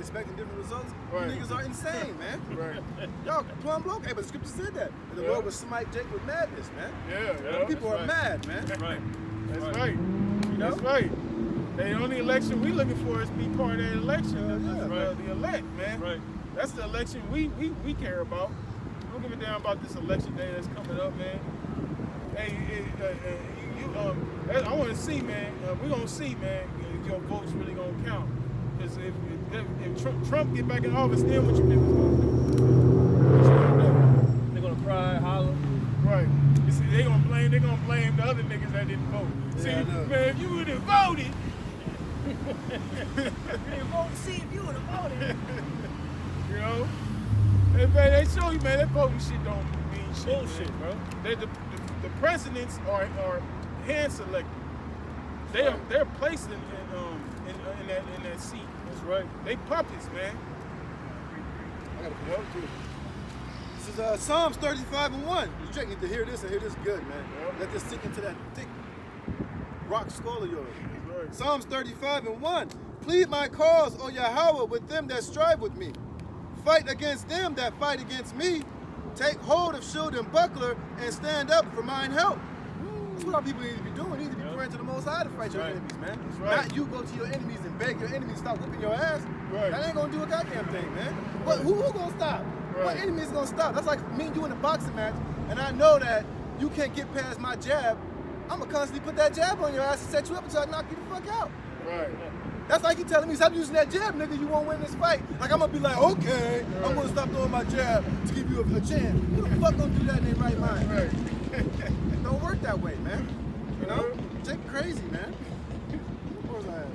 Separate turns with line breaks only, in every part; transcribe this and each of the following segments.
expecting different results.
Right.
You niggas are insane, man.
Right.
Y'all plumb broke. Hey, but the scripture said that. And the Lord would smite Jake with madness, man.
Yeah.
People are mad, man.
That's right.
That's right.
You know?
That's right. The only election we looking for is be part of that election.
Yeah,
The elect, man.
Right.
That's the election we care about. We don't give a damn about this election day that's coming up, man. Hey, I want to see, man. We're gonna see, man, if your vote's really gonna count. Because if Trump get back in office, then what you niggas gonna do? What you gonna do?
They're gonna cry, holler.
Right. You see, they gonna blame the other niggas that didn't vote. See,
I know.
man, if you would have voted.
See if you would have voted.
You know? Hey, man, they show you, man, that voting shit don't mean shit.
Bullshit,
man.
bro.
The presidents are hand selected. They're placed in that seat.
That's right.
They puppets, man.
I gotta put it too. This is Psalms 35:1. You Jake need to hear this and hear this good, man.
Yep.
Let this sink into that thick rock skull of yours.
That's right.
Psalms 35:1. Plead my cause, O Yahweh, with them that strive with me. Fight against them that fight against me. Take hold of shield and buckler and stand up for mine help. That's what our people need to be doing. Need to be praying to the Most High to fight your
right.
enemies, man.
That's right.
Not you go to your enemies and beg your enemies to stop whooping your ass.
Right.
That ain't gonna do a goddamn thing, man.
Right.
Who gonna stop?
Right.
What enemy is gonna stop? That's like me and you in a boxing match, and I know that you can't get past my jab. I'm gonna constantly put that jab on your ass and set you up until I knock you the fuck out.
Right.
That's like you telling me, stop using that jab, nigga, you won't win this fight. Like, I'm gonna be like, okay, I'm gonna stop throwing my jab to give you a chance. Who the fuck gonna do that in their right mind?
Right.
It don't work that way, man. You know? Jake crazy, man. Where was I at?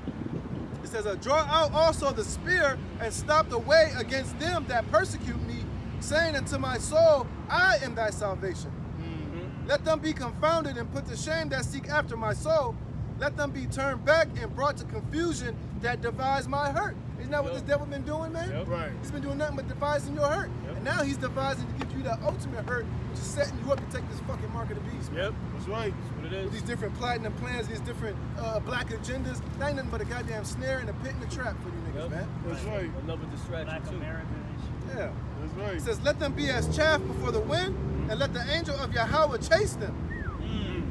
It says, draw out also the spear and stop the way against them that persecute me, saying unto my soul, I am thy salvation.
Mm-hmm.
Let them be confounded and put to shame that seek after my soul. Let them be turned back and brought to confusion that devise my hurt. Isn't that what this devil been doing, man?
Yep.
Right.
He's been doing nothing but devising your hurt.
Yep.
And now he's devising to give you the ultimate hurt, which is setting you up to take this fucking mark of the beast, man.
Yep.
That's right.
That's what it
With
is.
these different platinum plans, these different black agendas. That ain't nothing but a goddamn snare and a pit and a trap for you niggas,
Yep.
man.
That's right.
Another distraction
Black
too.
American and shit.
Yeah.
That's right.
It says, let them be as chaff before the wind, and let the angel of Yahweh chase them.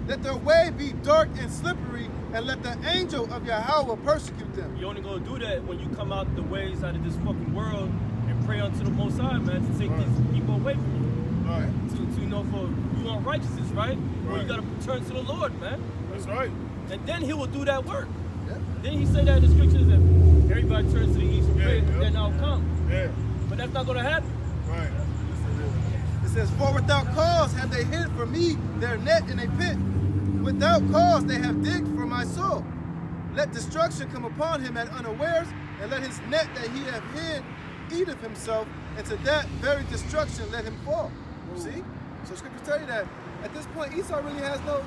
Let their way be dark and slippery, and let the angel of Yahweh persecute them.
You're only gonna do that when you come out the ways out of this fucking world and pray unto the Most High, man, to take these people away from you.
Right.
To you know, for you want righteousness, right? Well,
Right.
you gotta turn to the Lord, man.
That's right.
And then He will do that work.
Yeah.
Then He said that in the scriptures that everybody turns to the east and
Yeah,
pray,
yeah.
then I'll come.
Yeah.
But that's not gonna happen.
Right.
It says, for without cause have they hid for me their net in a pit. Without cause they have digged for my soul. Let destruction come upon him at unawares, and let his net that he hath hid eat of himself, and to that very destruction let him fall. See? So scriptures tell you that at this point Esau really has no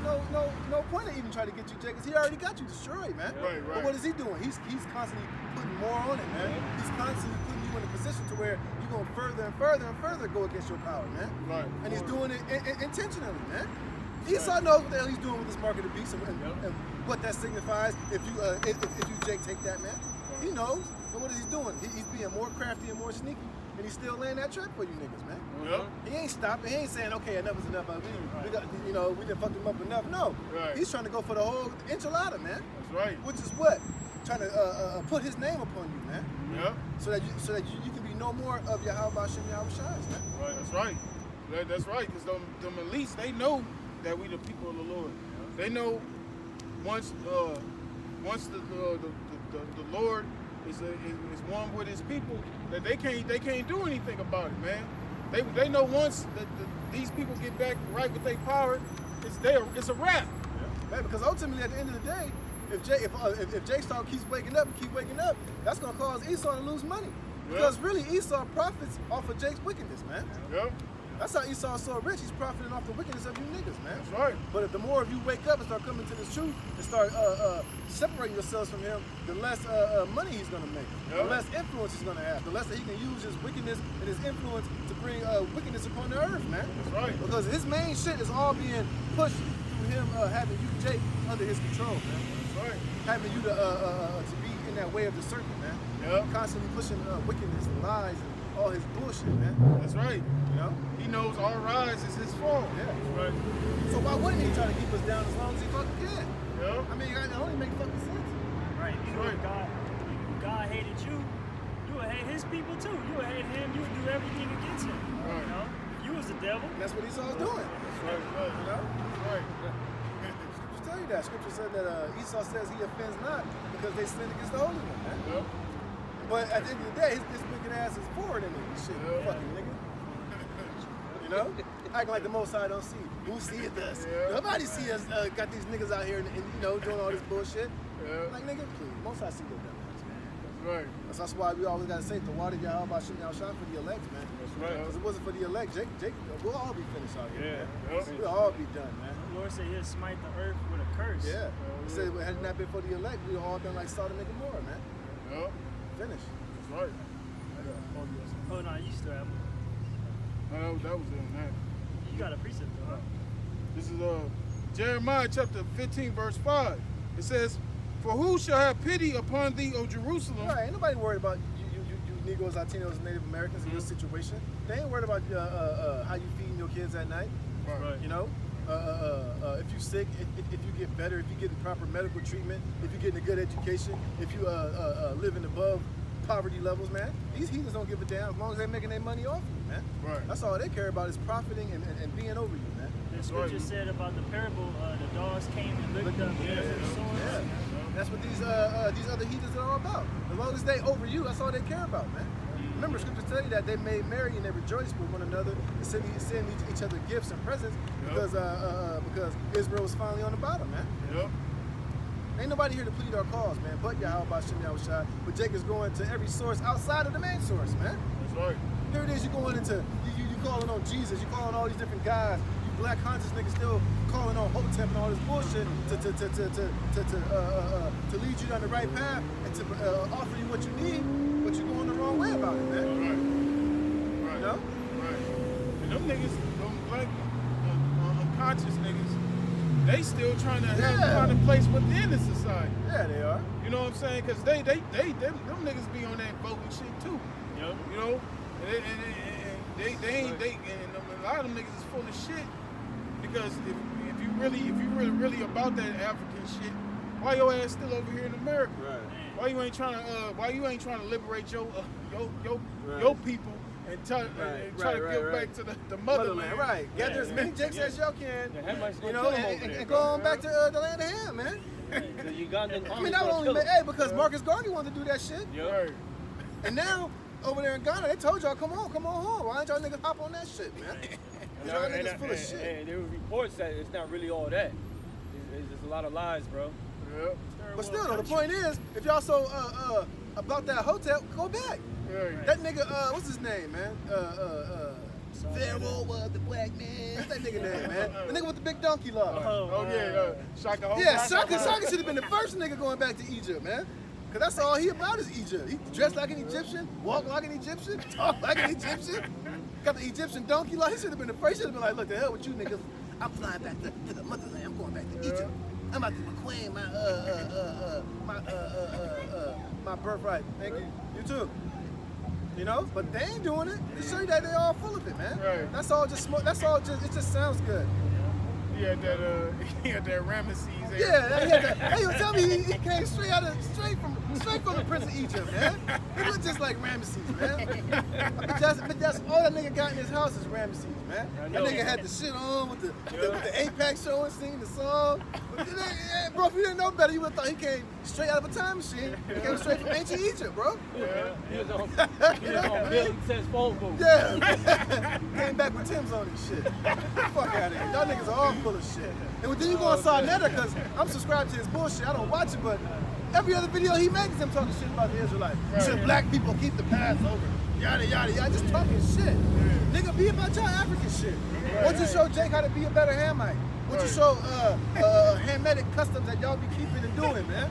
point in even trying to get you, Jake, because he already got you destroyed, man.
Right, right.
But what is he doing? He's constantly putting more on it, man. He's constantly putting you in a position to where you're going further and further and further go against your power, man.
Right.
And he's doing it intentionally, man. Esau knows what the hell he's doing with this mark of the beast and what that signifies if you Jake take that, man. He knows. But what is he doing? He's being more crafty and more sneaky, and he's still laying that trap for you niggas, man.
Yep.
He ain't stopping. He ain't saying, okay, enough is enough. We got, we done fucked him up enough. No.
Right.
He's trying to go for the whole enchilada, man.
That's right.
Which is what? Trying to put his name upon you, man.
Yep.
So that you can be no more of Yahweh Hashem Yahweh Shais, man.
Right. That's right. That's right. Because them elites, they know that we the people of the Lord. They know once the Lord is one with His people, that they can't do anything about it, man. They know once that these people get back right with their power, it's a wrap.
Right, because ultimately at the end of the day, if Jake Star keeps waking up, that's gonna cause Esau to lose money. Because really Esau profits off of Jake's wickedness, man.
Yep.
That's how Esau's so rich. He's profiting off the wickedness of you niggas, man.
That's right.
But if the more of you wake up and start coming to this truth and start separating yourselves from him, the less money he's gonna make, the less influence he's gonna have, the less that he can use his wickedness and his influence to bring wickedness upon the earth, man.
That's right.
Because his main shit is all being pushed through him having you, Jake, under his control, man.
That's right.
Having you to be in in that way of the serpent, man.
Yep.
Constantly pushing wickedness and lies and all his bullshit, man.
That's right.
You know?
He knows our rise is his fault.
Yeah.
Right.
So why wouldn't he try to keep us down as long as he fucking can?
Yep.
I mean, it only make fucking sense.
Right. You know,
Right.
God hated you. You would hate his people too. You would hate him. You would do everything against him.
Right.
You know, if you was the devil.
And that's what Esau's doing.
That's right.
You know?
Right.
Scripture tell you that. Scripture said that Esau says he offends not because they sinned against the Holy One, man.
Yep.
But at the end of the day, his wicked ass is forward in it. Shit,
Yeah.
fucking nigga. You know? Acting like the Most High don't see. Who seeth us?
Yeah.
Nobody see us. Got these niggas out here and you know doing all this bullshit.
Yeah.
Like nigga, please, Most High see your dumb ass, man.
That's right.
That's why we always gotta say the water y'all about shooting out shot for the elect, man.
That's right.
Because it wasn't for the elect, Jake, we'll all be finished out here,
Yeah.
man. We'll all be done, man.
The Lord said He'll smite the earth with a curse.
Yeah. He said, had it not been for the elect, we'd all been like Sodom and Gomorrah, man.
Yep.
Finished.
That's right.
Oh no, you still have.
No, that was in that.
You got a precept though, huh?
This is Jeremiah chapter 15, verse 5. It says, "For who shall have pity upon thee, O Jerusalem?"
Right, ain't nobody worried about you Negroes, Latinos, and Native Americans in your situation. They ain't worried about how you feeding your kids at night.
Right.
You know, if you sick, if you get better, if you getting proper medical treatment, if you getting a good education, if you living above poverty levels, man. These heathens don't give a damn as long as they're making their money off you, man.
Right.
That's all they care about is profiting and being over you, man.
The
That's
scripture
right.
said about the parable, the dogs came and licked up
Yeah.
the swords.
Yeah. That's what these other heathens are all about. As long as they over you, that's all they care about, man. Remember, scriptures tell you that they made merry and they rejoiced with one another and send each other gifts and presents because Israel was finally on the bottom, man.
Yep.
Ain't nobody here to plead our cause, man, but Yahweh Shem Yahushua. But Jake is going to every source outside of the main source, man.
That's right.
Here it is, you going into, you calling on Jesus, you calling all these different guys, you black conscious niggas still calling on Hotep and all this bullshit to lead you down the right path and to offer you what you need, but you're going the wrong way about it, man.
Right. Right.
You know?
Right. And them niggas, them black unconscious niggas, they still trying to find a place within the society.
Yeah, they are.
You know what I'm saying? Because them niggas be on that voting shit too.
Yep.
You know, and a lot of them niggas is full of shit. Because if you really about that African shit, why your ass still over here in America?
Right.
Why you ain't trying to liberate your people and try to get back to the motherland?
Right. Gather as many Jakes as y'all can.
The Hamites
You
gonna
know,
kill 'em over
and
there,
go on back to the land of Ham, man.
The Ugandan
I mean, that would only make, because Marcus Garvey wanted to do that shit.
Right.
And now, over there in Ghana, they told y'all, come on home. Why ain't y'all niggas hop on that shit, man? Y'all niggas full of shit.
And there were reports that it's not really all that. It's just a lot of lies, bro.
Yeah.
But still, though, the point is, if y'all so about that hotel, go back.
Right.
That nigga, what's his name, man? Pharaoh was the black man. What's that nigga name, man? The nigga with the big donkey law.
Oh yeah, Shaka Hope.
Yeah, Shaka should have been the first nigga going back to Egypt, man. Cause that's all he about is Egypt. He dressed like an Egyptian, walk like an Egyptian, talk like an Egyptian. Got the Egyptian donkey law. He should have been the first. He should have been like, look, the hell with you niggas. I'm flying back to the motherland. I'm going back to Egypt. I'm about to reclaim my birthright. Thank you. You too. You know, but they ain't doing it. To show you that they all full of it, man.
Right.
That's all just smoke. That's all just. It just sounds good.
He had that Ramesses.
Yeah, hey, you tell me he came straight from the Prince of Egypt, man. He looked just like Ramesses, man. But that's all that nigga got in his house is Ramesses, man. That nigga had the shit on with the Apex show and singing the song. Bro, if you didn't know better, you would have thought he came straight out of a time machine. He came straight from ancient Egypt, bro.
Yeah.
He was on Bill and Ted's phone book.
Yeah. Came back with Tim's on this shit. Fuck out of here. Y'all niggas are all full of shit. And then you go on Sarnetta, because I'm subscribed to his bullshit. I don't watch it, but every other video he makes him talking shit about the Israelites. Should black people keep the Passover? Yada, yada, yada. Just talking shit. Nigga, be about your African shit. Won't you show Jake how to be a better Hamite? Won't you show Hamitic customs that y'all be keeping and doing, man?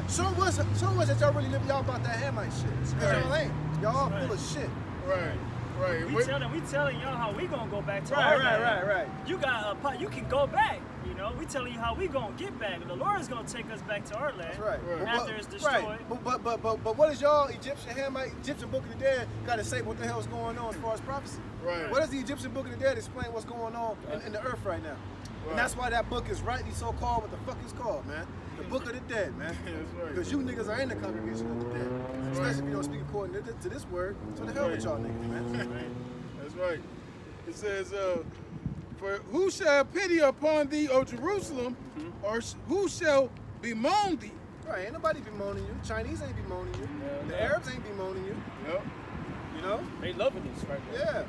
Show us that y'all really live y'all about that Hamite shit. Because y'all ain't. Y'all all full of shit.
Right. Right.
We telling y'all how we gonna go back to
Right,
our
right,
land.
right.
You got you can go back. You know, we telling you how we gonna get back. The Lord is gonna take us back to our land.
That's right.
Right.
After it's destroyed.
Right. But what does y'all Egyptian Hamite, Egyptian Book of the Dead got to say what the hell is going on as far as prophecy?
Right.
What does the Egyptian Book of the Dead explain what's going on in the earth right now?
Right.
And that's why that book is rightly so called what the fuck it's called, man. The Book of the Dead, man.
That's right.
Because you niggas are in the congregation of the dead. Especially if you don't speak according to this word. So the hell with y'all niggas, man.
That's right. It says, for who shall have pity upon thee, O Jerusalem, or who shall bemoan thee?
Right, ain't nobody bemoaning you. Chinese ain't bemoaning you. The Arabs ain't bemoaning you.
Yep.
You know?
They loving this right now.
Yeah.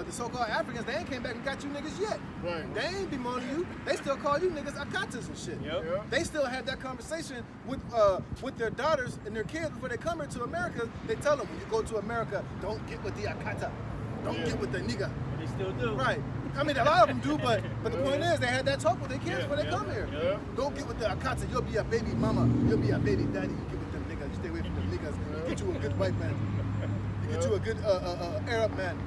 The so-called Africans, they ain't came back and got you niggas yet.
Right.
They ain't bemoaning you. They still call you niggas akatas and shit.
Yep.
Yep.
They still had that conversation with their daughters and their kids before they come here to America. They tell them, when you go to America, don't get with the akata. Don't get with the nigga.
And they still do.
Right. I mean, a lot of them do, but the point is, they had that talk with their kids before they come here.
Yeah.
Don't get with the akata. You'll be a baby mama. You'll be a baby daddy. You get with them niggas. You stay away from them niggas. Get you a good white man. You get you a good Arab man.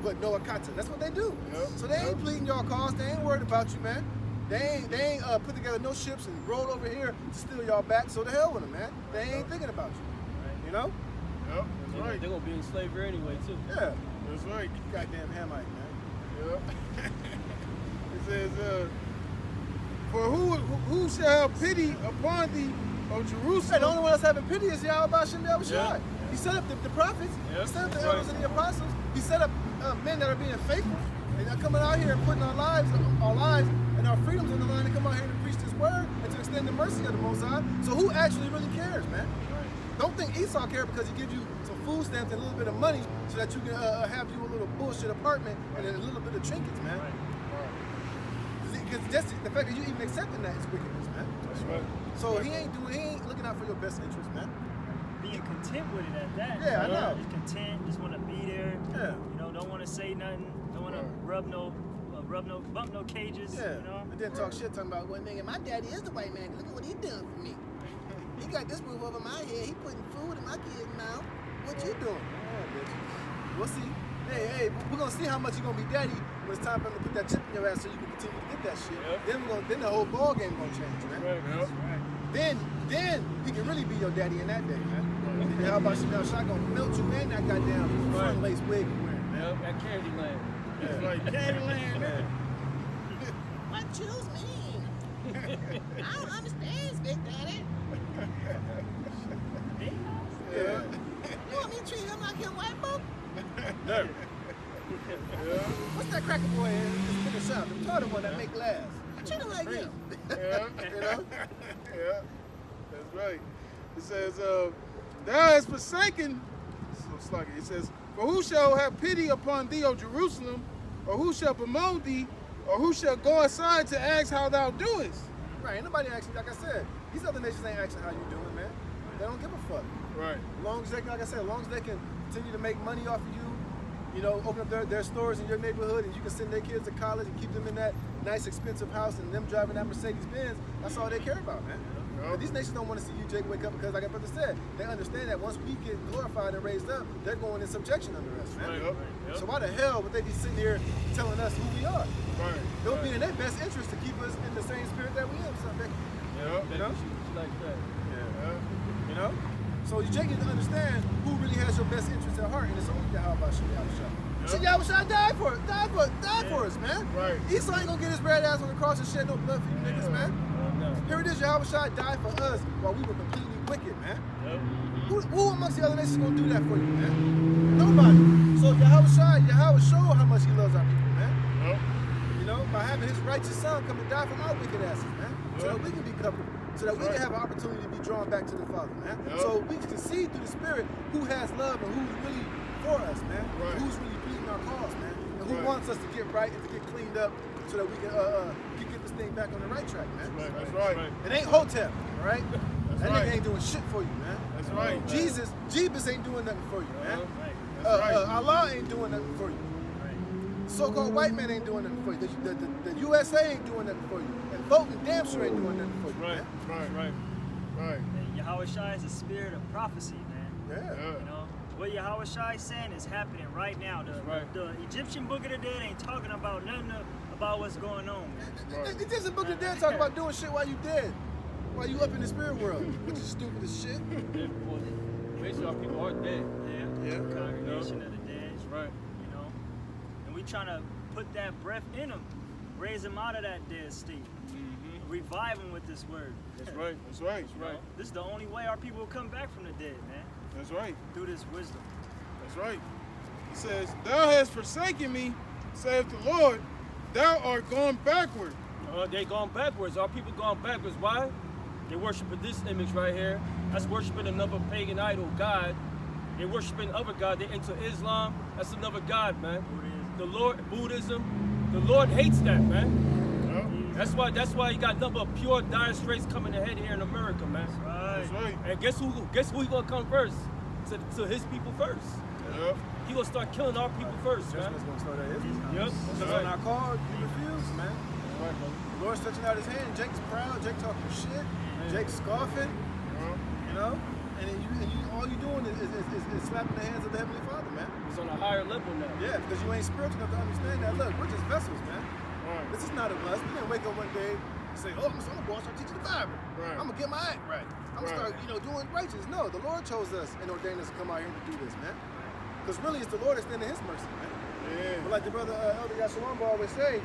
But no akata. That's what they do.
Yep.
So they ain't pleading your cause. They ain't worried about you, man. They ain't put together no ships and rolled over here to steal y'all back. So the hell with them, man. They ain't thinking about you. You know?
Yep. That's right.
They're gonna be in slavery anyway too.
Yeah.
That's right.
Goddamn Hamite, man.
Yep. It says, for who shall have pity upon thee, O
Hey, the
Jerusalem?
only one that's having pity is Yahweh Shem Yahushua.
Yeah.
He set up the prophets.
Yeah.
He set up the
That's
elders
right.
and the apostles. He set up men that are being faithful. And they're coming out here and putting our lives and our freedoms on the line to come out here and preach this word and to extend the mercy of the Most High. So who actually really cares, man? Don't think Esau cares because he gives you some food stamps and a little bit of money so that you can have you a little bullshit apartment and then a little bit of trinkets, man. Because just the fact that you even accepting that is wickedness, man.
That's right.
So he ain't looking out for your best interest, man.
Being content with it at that.
Yeah, I know.
Just content, just want to be there.
Yeah.
You know, don't want to say nothing. Don't want to bump no cages.
Yeah.
You know.
And then talk shit talking about, well, nigga, my daddy is the white man. Look at what he done for me. He got this roof over my head. He putting food in my kid's mouth. What you doing? Oh, bitch. We'll see. Hey, we're gonna see how much you're gonna be daddy when it's time for him to put that chip in your ass so you can continue to get that shit.
Yep.
Then the whole ball game gonna change, man.
Yep.
Then he can really be your daddy in that day, man. And how about Chanel Shot gonna melt you in that goddamn front lace wig you wearing, man.
Yep, that Candyland.
That's right. Candyland, man.
What choose me? I don't understand, Big Daddy.
Yeah.
You want me to treat him like him white folk?
Yeah.
What's that cracker boy in the shop? The retarded one that make laughs.
I treat him like him.
Yeah.
You know?
Yeah. That's right. It says, thou hast forsaken, so sluggy. It says, for who shall have pity upon thee, O Jerusalem, or who shall bemoan thee, or who shall go aside to ask how thou doest?
Right, ain't nobody actually, like I said, these other nations ain't asking how you doing, man. They don't give a fuck.
Right.
As long as they, like I said, as long as they can continue to make money off of you, you know, open up their stores in your neighborhood and you can send their kids to college and keep them in that nice expensive house and them driving that Mercedes Benz, that's all they care about, man. But these nations don't want to see you, Jake, wake up because, like my brother said, they understand that once we get glorified and raised up, they're going in subjection under us, man.
Yep.
So why the hell would they be sitting here telling us who we are?
Right.
It would be in their best interest to keep us in the same spirit that we in, son, Becky.
Yep.
You know?
She like that.
Yeah.
You know? So you Jake need to understand who really has your best interest at heart, and it's only Yahweh Shah. Yahweh died for us, man.
Right.
Esau ain't gonna get his red ass on the cross and shed no blood for you niggas, man.
No.
Here it is, Yahweh died for us while we were completely wicked, man.
Yep.
Who amongst the other nations gonna do that for you, man? Nobody. So Yahweh showed how much he loves our people, man.
Yep.
You know, by having his righteous son come and die for our wicked asses, man. So that we can be covered. So that we can have an opportunity to be drawn back to the Father, man.
Yep.
So we can see through the Spirit who has love and who's really for us, man.
Right.
Who's really pleading our cause, man. And who
Right.
wants us to get right and to get cleaned up so that we can get this thing back on the right track, man.
That's right.
It ain't Hotep, all right? That
right.
nigga ain't doing shit for you, man.
That's right.
Jesus ain't doing nothing for you, man.
Right.
That's right.
Allah ain't doing nothing for you.
Right.
So-called white man ain't doing nothing for you. The USA ain't doing nothing for you. And voting damn sure ain't doing nothing for you,
Right.
man.
Right. Right.
And Yahweh Shai is a spirit of prophecy, man.
Yeah.
Yeah.
You know,
what Yahweh Shai is saying is happening right now. The Egyptian Book of the Dead ain't talking about nothing about what's going on, man.
It doesn't book the dead talk about doing shit while you dead. While you up in the spirit world, which is stupid as shit.
Yeah, well, basically, our people are dead.
Yeah.
Congregation of the dead.
That's right.
You know, and we trying to put that breath in them, raise them out of that dead state, revive them with this word.
That's right. That's right. That's right.
This is the only way our people will come back from the dead, man.
That's right.
Through this wisdom.
That's right. He says, "Thou hast forsaken me," saith the Lord. "Thou art gone backward."
They gone backwards. Our people gone backwards. Why? They worshiping this image right here. That's worshiping another pagan idol god. They worshiping other god. They into Islam. That's another god, man. The Lord, Buddhism. The Lord hates that, man. That's why you got number of pure dire straits coming ahead here in America, man.
That's right.
And guess who he gonna come first? To his people first.
Yep.
He gonna start killing our people first, man.
Judgment's gonna start at his house.
Yep.
Because on our call, you refuse, man.
Right, brother.
The Lord's stretching out his hand. Jake's proud. Jake talking shit. Jake's scoffing. You know? And all you doing is slapping the hands of the Heavenly Father, man.
He's on a higher level now.
Yeah, because you ain't spiritual enough to understand that. Look, we're just vessels, man.
Right.
This is not of us. We didn't wake up one day and say, oh, I'm gonna go and start teaching the Bible.
Right.
I'm gonna get my act right. I'm gonna start, doing righteous. No, the Lord chose us and ordained us to come out here to do this, man. Because really, it's the Lord extending His mercy, man.
Yeah.
But like the brother Elder Yashawan always say,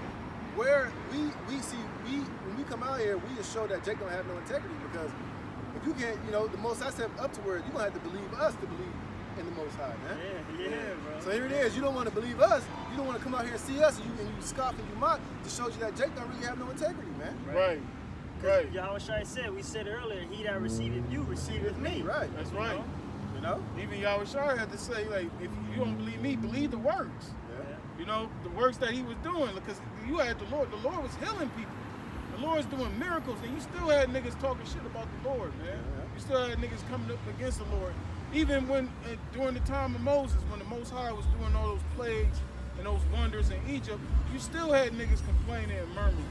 where when we come out here, we just show that Jake don't have no integrity, because if you can't, the Most High step up to where you're gonna have to believe us to believe in the Most High, man.
Yeah, bro.
So here it is. You don't want to believe us. You don't want to come out here and see us, and you scoff and you mock to show you that Jake don't really have no integrity, man.
Right. Right.
Yahweh Shai said, we said earlier, he that receiveth you, receiveth me.
Right.
That's right.
You know?
Even Yahweh Shai had to say, like, if you don't believe me, believe the works.
Yeah.
The works that he was doing, because you had the Lord was healing people. The Lord's doing miracles, and you still had niggas talking shit about the Lord, man.
Yeah.
You still had niggas coming up against the Lord. Even when, during the time of Moses, when the Most High was doing all those plagues and those wonders in Egypt, you still had niggas complaining and murmuring.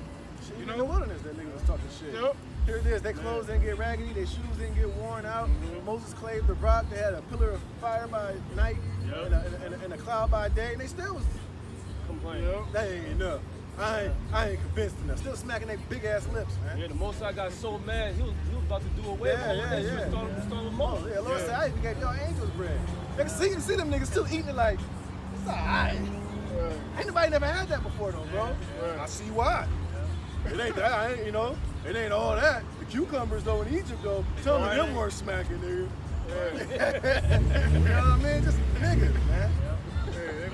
Even in the wilderness, that nigga was talking shit.
Yep.
Here it is. Their clothes didn't get raggedy. Their shoes didn't get worn out. Moses clave the rock. They had a pillar of fire by night and a cloud by day, and they still was
Complaining.
Yep.
that ain't enough. I ain't convinced enough. Still smacking their big ass lips, man.
Yeah, the Most High got so mad, he was about to do away with all of this. He was starting with Moses.
Yeah, Lord said, I even gave y'all angels bread. They can see them niggas still eating it like, it's alright. Ain't nobody never had that before though, bro.
Right.
I see why. It ain't that, it ain't all that. The cucumbers though in Egypt though, tell me them weren't smacking, nigga. You know what I mean? Just niggas, man.
Yeah,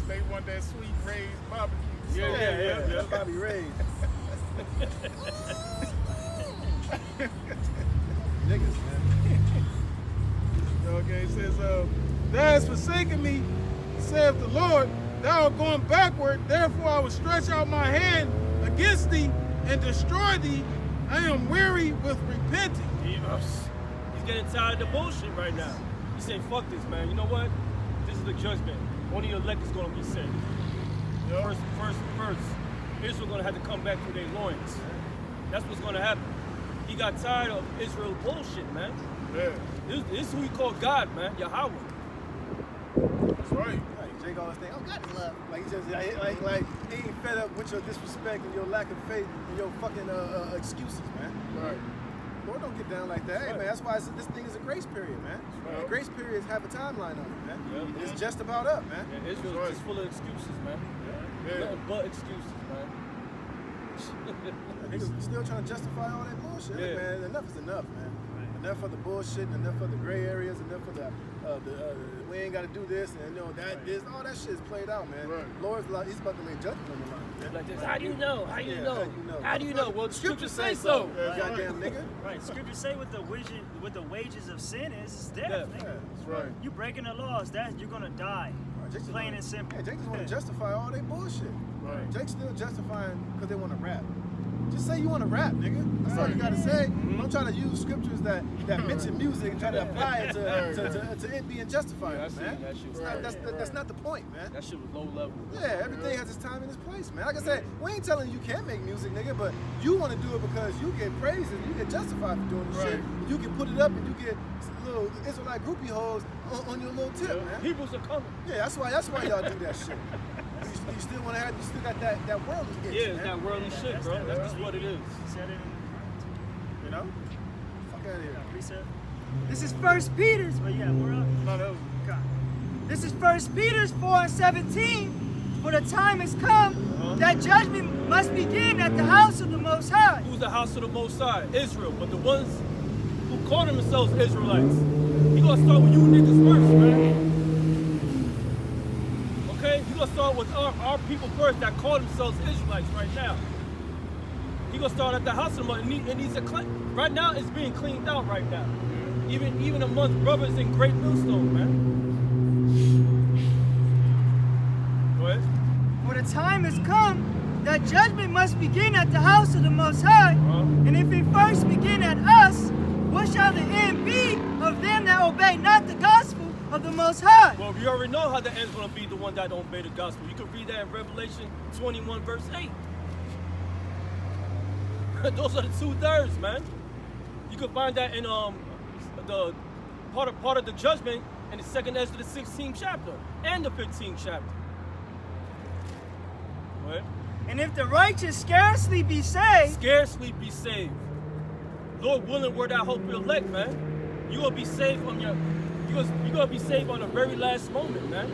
they want that sweet raised barbecue.
Yeah. Bobby Ray. Niggas, man.
Okay, it says, thou hast forsaken me, saith the Lord, thou art going backward, therefore I will stretch out my hand against thee and destroy thee. I am weary with repenting.
He's getting tired of the bullshit right now. He's saying, fuck this, man. You know what? This is the judgment. Only the elect is going to be saved.
Yep.
First, Israel going to have to come back to their loins. That's what's going to happen. He got tired of Israel bullshit, man.
Yeah,
This is who he called God, man. Yahweh.
that's right.
Like Jake always think, oh God is love. Like he just like he ain't fed up with your disrespect and your lack of faith and your fucking excuses, man.
Right.
Lord don't get down like that. Hey man, that's why this thing is a grace period, man.
Right.
And grace periods have a timeline on it, man.
Yeah.
It's just about up, man.
Yeah, Israel
Right.
is just full of excuses, man.
Yeah.
Nothing but excuses, man.
Niggas still trying to justify all that bullshit.
Yeah.
Man, enough is enough, man. Enough of the bullshit, enough of the gray areas, enough of the we ain't got to do this and this, all that shit is played out, man.
Right.
Lord's he's about to make judgment on the line, man.
Like this. How do you know? How do you
Yeah,
know?
how do you know?
How do you know? Well, the scriptures say so.
Yeah, that's
Goddamn nigga.
Right, scripture say what the wages of sin is death,
Death.
nigga.
That's right.
You breaking the laws, you're gonna die.
Jake just
Plain
wanna-
and simple.
Yeah, Jake just want to justify all their bullshit.
Right.
Jake's still justifying because they want to rap. Just say you want to rap, nigga. That's all you gotta say. Don't try to use scriptures that mention music and try to apply it to it being justified,
Yeah, I see
man.
that shit.
That's not the point, man.
That shit was low level.
Yeah, everything has its time and its place, man. Like I said, we ain't telling you can't make music, nigga, but you want to do it because you get praised and you get justified for doing this shit. You can put it up and you get little Israelite groupie hoes on your little tip, man.
Hebrews are coming.
Yeah, that's why y'all do that shit. You still want to have, you still got that worldly itch,
Yeah, it's
man.
that worldly shit, bro. That's just what it is.
Said it in
You know? Fuck out of here.
reset.
This is 1 Peter's.
But yeah, we're up.
No, that was
This is 1 Peter's 4:17. For the time has come that judgment must begin at the house of the Most High.
Who's the house of the Most High? Israel. But the ones who call themselves Israelites, you gonna start with you niggas first, man. Okay? You gonna start with our people first that call themselves Israelites right now. You gonna start at the house of the Most High. It needs to clean. Right now, it's being cleaned out right now. Even amongst brothers in Great Millstone, man. Go ahead.
For the time has come that judgment must begin at the house of the Most High. And if it first begin at us, what shall the end be of them that obey not the gospel of the Most High?
Well, we already know how the end's going to be the one that don't obey the gospel. You can read that in Revelation 21, verse 8. Those are the 2/3, man. You can find that in the part of the judgment in the 2nd Ezra, the 16th chapter, and the 15th chapter. What?
And if the righteous scarcely be saved,
Scarcely be saved. Lord willing, where that hope will elect, man. You gonna be saved from you gonna be saved on the very last moment, man.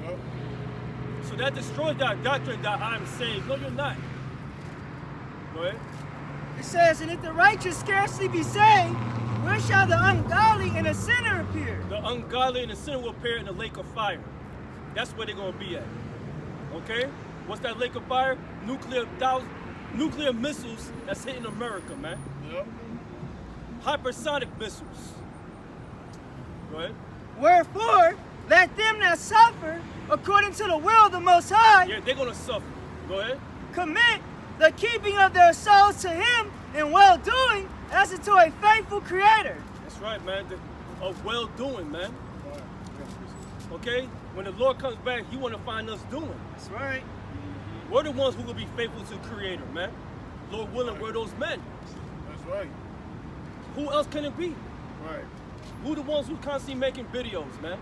Yep.
So that destroys that doctrine that I'm saved. No, you're not. Go ahead.
it says, and if the righteous scarcely be saved, where shall the ungodly and the sinner appear?
The ungodly and the sinner will appear in the lake of fire. That's where they're gonna be at. Okay? What's that lake of fire? Nuclear missiles that's hitting America, man.
Yep.
Hypersonic missiles. Go ahead.
Wherefore, let them that suffer according to the will of the Most High
Yeah, they're gonna suffer. Go ahead.
commit the keeping of their souls to Him in well-doing as unto a faithful Creator.
That's right, man. Of well-doing, man. Okay? When the Lord comes back, He want to find us doing.
That's right.
We're the ones who will be faithful to the Creator, man. Lord willing, we're those men.
That's right.
Who else can it be?
Right.
Who the ones who constantly making videos, man?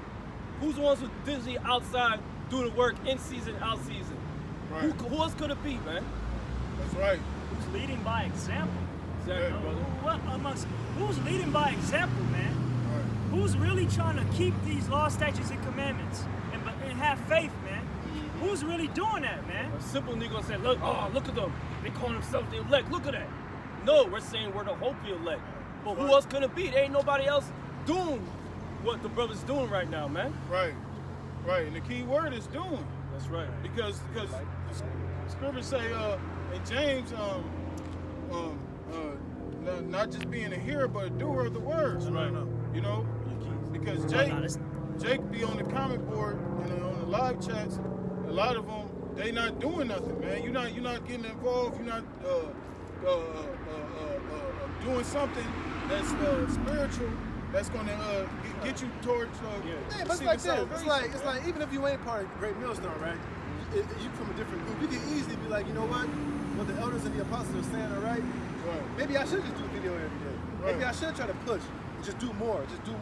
Who's the ones who busy outside doing the work in season, out season?
Right.
Who else could it be, man?
That's right.
Who's leading by example?
Exactly,
Yeah.
brother.
Who's leading by example, man?
Right.
Who's really trying to keep these laws, statutes, and commandments and have faith, man? Who's really doing that, man?
A simple nigga say, look at them. They call themselves the elect. Look at that. No, we're saying we're the hopefully elect. But who else can it be? There ain't nobody else doing what the brother's doing right now, man.
Right. Right. And the key word is doing.
That's right.
Because the scriptures say in James, not just being a hearer but a doer of the words.
Right.
You know, because Jake be on the comment board and on the live chats. A lot of them, they not doing nothing, man. You're not getting involved. You're not doing something that's spiritual. That's gonna get you towards.
Yeah, but it's like this. It's like even if you ain't part of Great Millstone, right? You from a different group. You can easily be like, you know what the elders and the apostles are saying, all right?
Right.
Maybe I should just do a video every day.
Right.
Maybe I should try to push. Just do more. Just do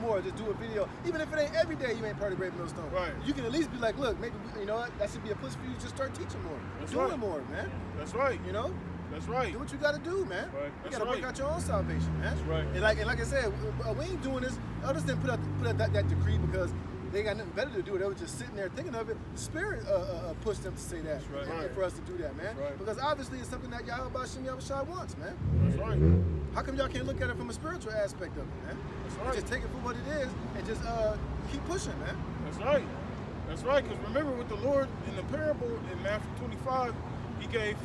a video. Even if it ain't every day, you ain't part of Great Millstone.
Right.
You can at least be like, look, maybe you know what? That should be a push for you to just start teaching more,
That's
doing
right.
more, man.
That's right.
You know,
That's right.
do what you got to do, man.
Right.
You
That's
got to work
right.
out your own salvation, man.
That's right.
And like I said, we ain't doing this. Others didn't put out that decree because they ain't got nothing better to do. They were just sitting there thinking of it. The Spirit pushed them to say that,
right.
and for us to do that, man.
Right.
Because obviously it's something that Yahweh Shem Yahushua wants, man.
That's right.
How come y'all can't look at it from a spiritual aspect of it, man?
That's right.
Just take it for what it is and just keep pushing, man.
That's right. That's right. Because remember with the Lord in the parable in Matthew 25, He gave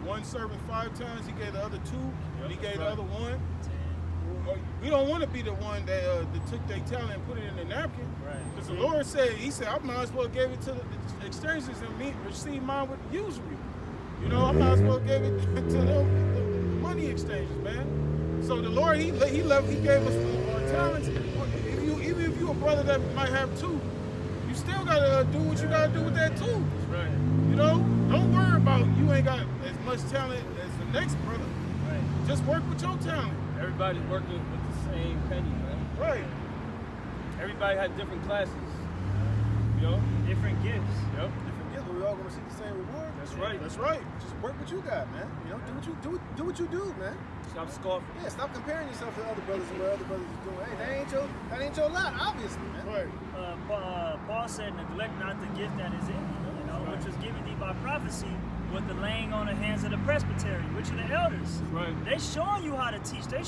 one servant 5 times. He gave the other 2, and He gave the other 1. We don't want to be the one that took their talent and put it in the napkin.
Right.
Because the Lord said, He said, I might as well give it to the exchangers and receive mine with usury. You know, I might as well give it to them, the money exchanges, man. So the Lord, he gave us talents. Even if you're a brother that might have 2, you still gotta do what you gotta do with that 2.
Right.
You know, don't worry about you ain't got as much talent as the next brother.
Right.
Just work with your talent.
Everybody's working with the same penny, man.
Right.
Everybody had different classes. You know?
Different gifts.
Yep.
Different gifts, but we all gonna receive the same reward.
That's right.
That's right.
Just work what you got, man. You know, do what you do, man.
Stop scoffing.
Yeah, stop comparing yourself to other brothers and what other brothers are doing. Hey, that ain't your lot, obviously, man.
Right.
Paul said, neglect not the gift that is in you, which was given thee by prophecy with the laying on the hands of the presbytery, which are the elders.
Right.
They showing you how to teach. They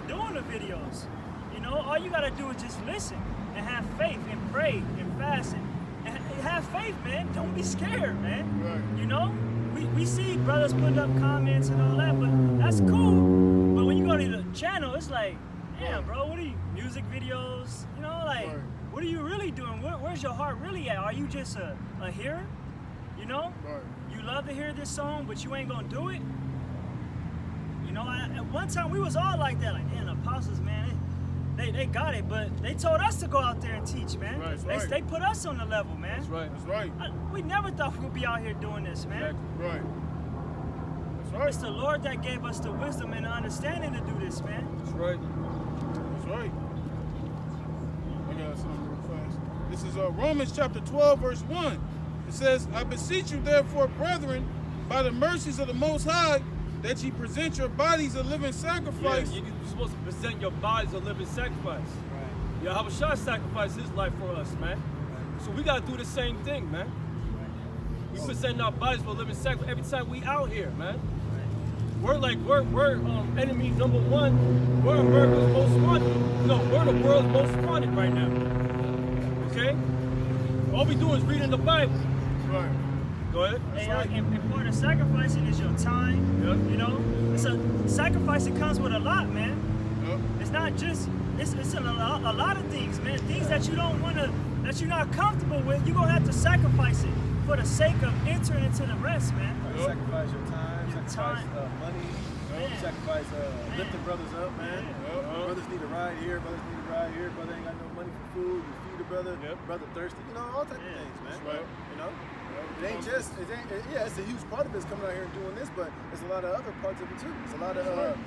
doing the videos. You know, all you gotta do is just listen and have faith and pray and fast and have faith, man. Don't be scared, man.
Right.
You know, we see brothers putting up comments and all that, but that's cool. But when you go to the channel, it's like, damn, bro, what are you, music videos? You know, like,
Right.
what are you really doing? Where's your heart really at? Are you just a hearer? You know?
Right.
You love to hear this song, but you ain't gonna do it? You know, at one time we was all like that, like, damn, the apostles, man, they got it, but they told us to go out there and teach, man.
Right, right.
They put us on the level, man.
That's right.
That's right.
We never thought we would be out here doing this, man.
Exactly.
Right. That's right.
It's the Lord that gave us the wisdom and the understanding to do this, man.
That's right.
That's right. I got something real fast. This is Romans chapter 12, verse 1. It says, I beseech you therefore, brethren, by the mercies of the Most High, that ye present your bodies a living sacrifice.
Yeah, you're supposed to present your bodies a living sacrifice. Right. Yahweh Shah sacrificed his life for us, man. So we gotta do the same thing, man. We present our bodies for a living sacrifice every time we out here, man. We're enemy number 1. We're America's most wanted. No, we're the world's most wanted right now. Okay? All we do is reading the Bible.
Right.
Go ahead.
And part of sacrificing is your time.
Yep.
You know, it's a sacrifice that comes with a lot, man.
Yep.
It's not just it's a lot of things, man. Things that you don't want to, that you're not comfortable with. You're gonna have to sacrifice it for the sake of entering into the rest, man.
Yep.
Sacrifice your time,
Your
sacrifice
time.
money,
Man.
sacrifice lifting brothers up, man.
Yep.
Brothers need a ride here, brothers need a ride here, brother ain't got no money for food, you feed a brother,
Yep.
brother thirsty, you know, all types of things, man.
That's right.
You know? It's a huge part of it is coming out here and doing this, but there's a lot of other parts of it too. There's a lot of,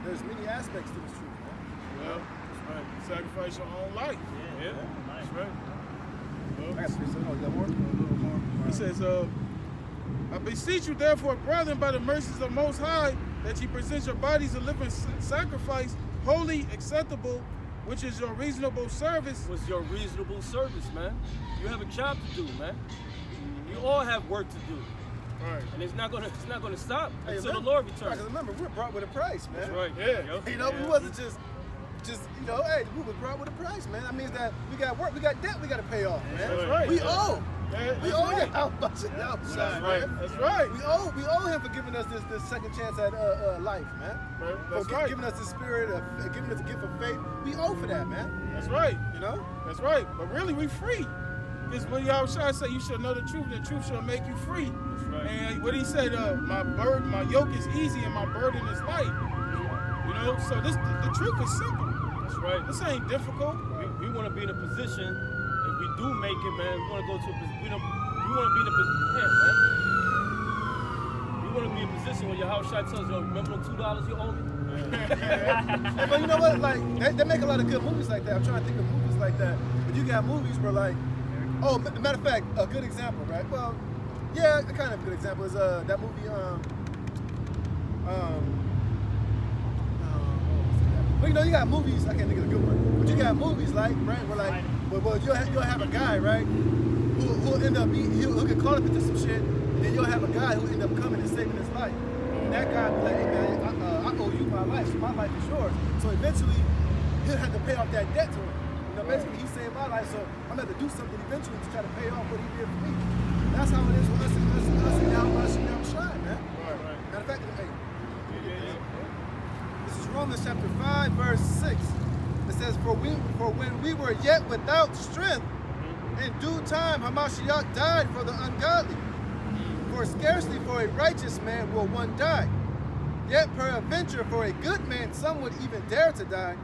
there's many aspects to this truth, man.
Yep. That's right. Sacrifice your own life.
Yeah.
That's right.
I got some, you got more? A little more.
He says, I beseech you therefore, brethren, by the mercies of the Most High, that ye present your bodies a living sacrifice, holy, acceptable, which is your reasonable service.
Was your reasonable service, man. You have a job to do, man. You all have work to do.
Right.
And it's not gonna stop
Hey,
until the
remember-
Lord
Right,
returns.
'cause remember, we're brought with a price, man.
That's right.
Yeah.
Yep.
You know, we wasn't just you know, hey, we was brought with a price, man. That means that we got work, we got debt, we got to pay off, man.
That's right.
We owe.
Yeah,
We
that's
owe
right.
him how much it
That's
outside,
right.
man.
That's right.
We owe him for giving us this second chance at life, man.
Right.
For
That's right.
giving us the spirit of giving us a gift of faith. We owe for that, man.
That's right.
You know?
That's right. But really, we free. Because when y'all try to say you shall know the truth shall make you free.
That's right.
And what he said, my yoke is easy and my burden is light. You know, so the truth is simple.
That's right.
This ain't difficult.
We want to be in a position, if we do make it, man, we want to go to a position, we want to be in a position, man. We want to be in a position where your house shot tells you, remember them $2 you owe me?
Hey, but you know what? Like they make a lot of good movies like that. I'm trying to think of movies like that. But you got movies where like, matter of fact, a good example, right? Well, yeah, a kind of good example is that movie. But you know, you got movies. I can't think of a good one. But you got movies like, right? Where like, well, you'll have a guy, right? Who'll end up he'll get caught up into some shit, and then you'll have a guy who'll end up coming and saving his life. And that guy be like, hey man, I owe you my life, so my life is yours. So eventually, he'll have to pay off that debt to him. You know, basically, he saved my life, so I'm gonna have to do something eventually to try to pay off what he did for me. That's how it is with us and now shine, man.
Right.
Matter of fact, hey, this is Romans chapter 5, verse 6. It says, For when we were yet without strength, in due time Hamashiach died for the ungodly. For For scarcely for a righteous man will one die. Yet peradventure for a good man some would even dare to die.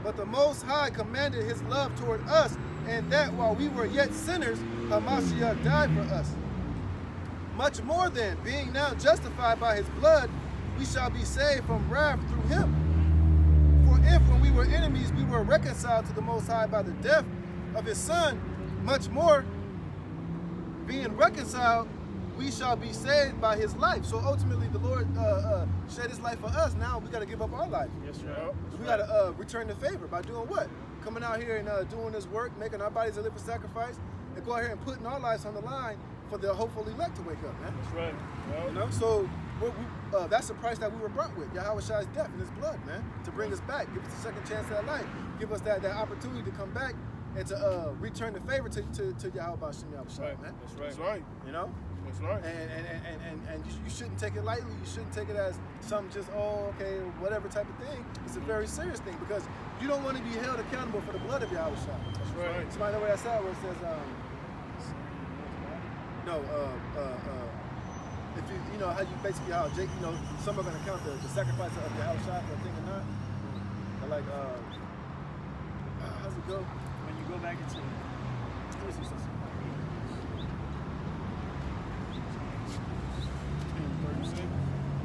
But the Most High commanded his love toward us, and that while we were yet sinners, Hamashiach died for us. Much more then, being now justified by his blood, we shall be saved from wrath through him. For if when we were enemies we were reconciled to the Most High by the death of his Son, much more, being reconciled, we shall be saved by his life. So ultimately the Lord shed his life for us. Now we got to give up our life.
Yes, sir.
We got to return the favor by doing what? Coming out here and doing this work, making our bodies a living sacrifice, and go out here and putting our lives on the line for the hopeful elect to wake up, man.
That's right.
You know, so that's the price that we were brought with. Yahweh Shai's death and his blood, man, to bring us back, give us a second chance at life, give us that opportunity to come back and to return the favor to Yahweh Bashim Yahweh Shai, man.
That's right. That's right.
You know?
That's right.
And you shouldn't take it lightly. You shouldn't take it as some just, okay, whatever type of thing. It's a very serious thing because you don't want to be held accountable for the blood of Yahweh Shai.
That's right.
Somebody know where that's at where it says, if you know how you basically how Jake, you know, some are gonna count the sacrifice of the outside for a thing or not. But like how's it go?
When you go back into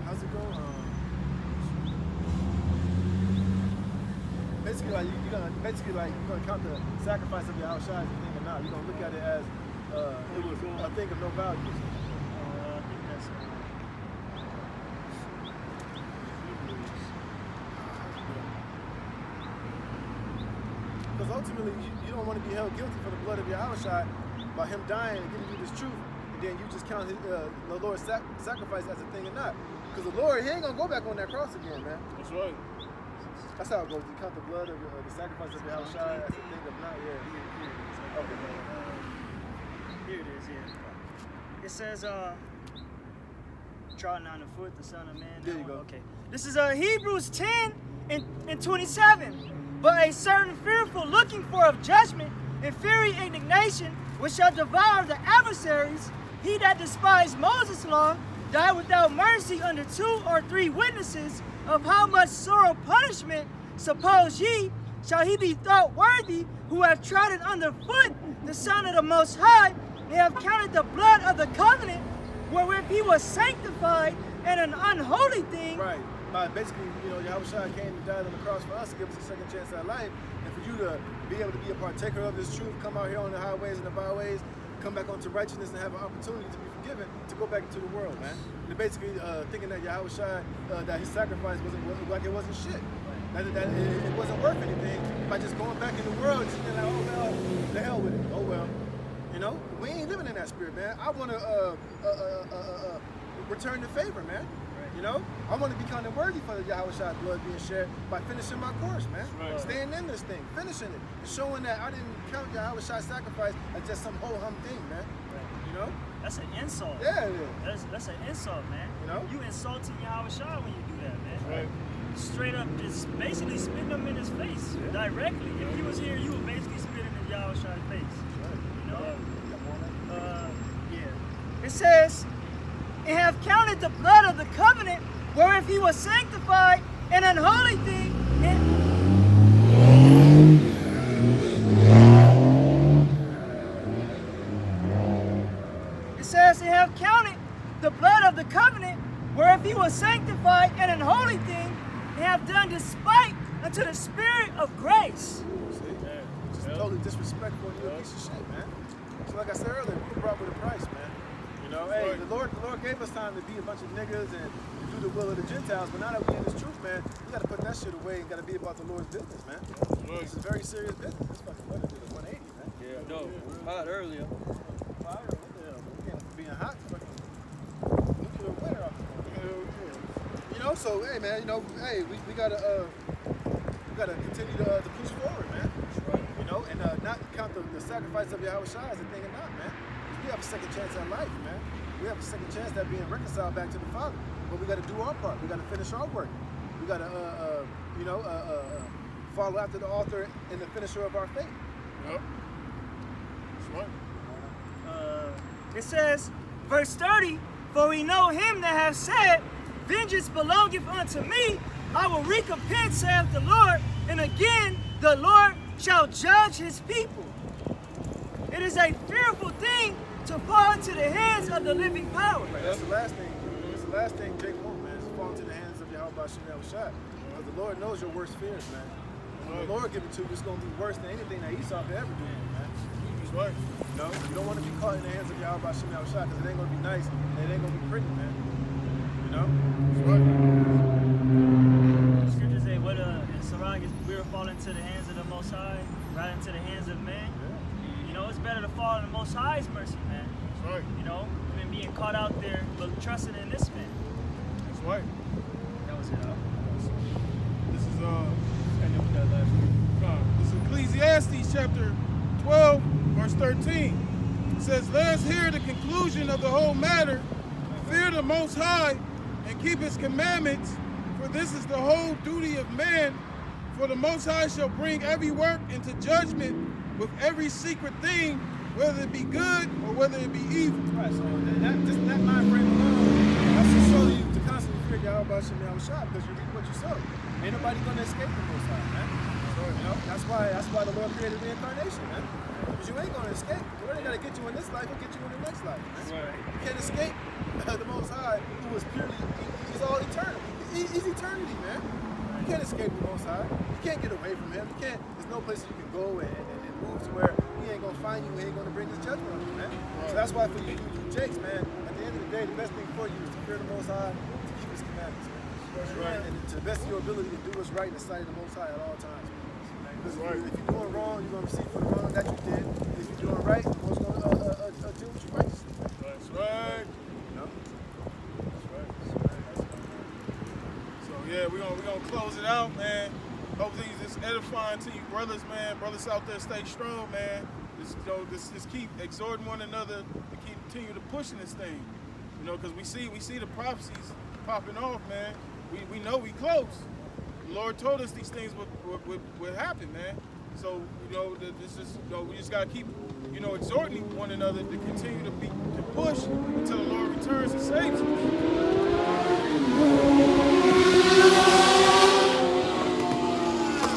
How's it go? Basically like you're gonna count the sacrifice of your outside as a thing or not. You're gonna look at it as it was a thing of no value.
I think that's
Because ultimately, you don't want to be held guilty for the blood of Yahushua by him dying and giving you this truth, and then you just count the Lord's sacrifice as a thing or not. Because the Lord, he ain't going to go back on that cross again, man.
That's right.
That's how it goes. You count the blood of the sacrifice of Yahushua as a thing of not, Okay.
Here it is, yeah. It says, trotting on the foot, the Son of Man.
There you go.
Okay. This is Hebrews 10 and 27. But a certain fearful looking for of judgment and fiery indignation, which shall devour the adversaries, he that despised Moses' law died without mercy under 2 or 3 witnesses. Of how much sorrow punishment, suppose ye, shall he be thought worthy, who have trodden underfoot the Son of the Most High, and have counted the blood of the covenant, wherewith he was sanctified, and an unholy thing.
Right. Basically, you know, Yahushua came and died on the cross for us to give us a second chance at life, and for you to be able to be a partaker of this truth, come out here on the highways and the byways, come back onto righteousness and have an opportunity to be forgiven, to go back into the world, man. They're basically thinking that Yahushua, that his sacrifice wasn't like it wasn't shit. That it wasn't worth anything by just going back in the world and just being like, oh well, the hell with it. Oh well. You know, we ain't living in that spirit, man. I want to return the favor, man. You know, I want to be counted worthy for the Yahushua's blood being shed by finishing my course, man.
Right.
Staying in this thing, finishing it, and showing that I didn't count Yahushua's sacrifice as just some ho-hum thing, man.
Right.
You know?
That's an insult.
Yeah, it is.
That's an insult, man.
You know?
You insulting Yahushua when you do that, man.
Right.
Straight up, just basically spitting him in his face directly. If he was here, you would basically spit him in Yahushua's face. You know? Yeah. It says, and have counted the blood of the covenant, whereof he was sanctified, an unholy thing. It says, and have counted the blood of the covenant, whereof he was sanctified, an unholy thing, and have done despite unto the Spirit of grace.
See? Just totally disrespectful and you a piece of shit, man. So like I said earlier, we were brought with a price, man. You know, hey, the Lord gave us time to be a bunch of niggas and do the will of the Gentiles, but now that we're in this truth, man, we gotta put that shit away and gotta be about the Lord's business, man. This is very serious business. This fucking weather did a 180, man.
Yeah, no, it was hot earlier.
Fire, what the hell? We can't being hot, fucking nuclear winter out there. You know, so hey man, you know, hey, we gotta continue to push forward, man. You know, and not count the sacrifice of Yahushua as a thing or not, man. We have a second chance at life, man. We have a second chance at being reconciled back to the Father. But we got to do our part. We got to finish our work. We got to, follow after the author and the finisher of our faith.
Yep. That's right.
It says, verse 30, For we know him that hath said, Vengeance belongeth unto me, I will recompense, saith the Lord. And again, the Lord shall judge his people. It is a fearful thing to fall into the hands of the living power.
Right, that's the last thing. That's the last thing Jake wants, man, is to fall into the hands of Yahweh Shem Yahushua. Because the Lord knows your worst fears, man. When the Lord give it to you, it's going to be worse than anything that Esau could ever do, man.
That's right.
You know, you don't want to be caught in the hands of Yahweh Shem Yahushua because it ain't going to be nice and it ain't going to be pretty, man. You know?
That's right.
Scriptures say, what in Sirach is we will fall into the hands of the Most High, right into the hands of man. You know, it's better to fall in the Most High's mercy, man.
That's right.
You know, than being caught out there but trusting in this man.
That's right.
That was it.
This is this is Ecclesiastes chapter 12, verse 13. It says, "Let us hear the conclusion of the whole matter. Fear the Most High and keep His commandments, for this is the whole duty of man. For the Most High shall bring every work into judgment with every secret thing, whether it be good or whether it be evil."
Right, so just that mind frame alone, that's to show you to constantly fear Yahweh Shem Yahushua because you reap what you sow. Ain't nobody going to escape the Most High, man. So, you know, that's why the Lord created reincarnation, man. Because you ain't going to escape. The Lord ain't got to get you in this life, he'll get you in the next life. Man.
Right.
You can't escape the Most High, who was purely, he's all eternal. He's eternity, man. You can't escape the Most High. You can't get away from him. You can't, there's no place you can go and move to where he ain't going to find you, he ain't going to bring his judgment on you, man. So that's why for you Jakes, man, at the end of the day, the best thing for you is to fear the Most High, to keep his commandments, man. That's right. And to the best of your ability to do what's right in the sight of the Most High at all times, man. Because if you're doing wrong, you're going to receive for the wrong that you did. If you're doing right, the Lord's going to deal with you righteously.
That's right.
You know?
That's right. So yeah, we're gonna close it out, man. Hopefully it's edifying to you brothers, man. Brothers out there, stay strong, man. Just keep exhorting one another to continue to pushing this thing. You know, because we see the prophecies popping off, man. We know we close. The Lord told us these things would happen, man. So, you know, we just gotta keep, you know, exhorting one another to continue to push until the Lord returns and saves us.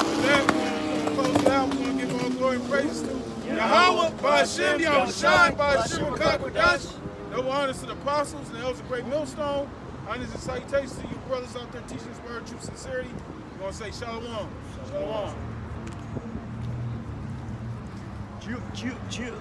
With that, we're gonna close it out. We're gonna give all glory and praises to Yahweh, Ba'ashem, Yahushua, Ba'ashem, Kakwadash. No honors to the apostles and the elders of Great Millstone. Honors and salutations to you brothers out there teaching this word, true sincerity. We're going to say shalom. Shalom.
Jew.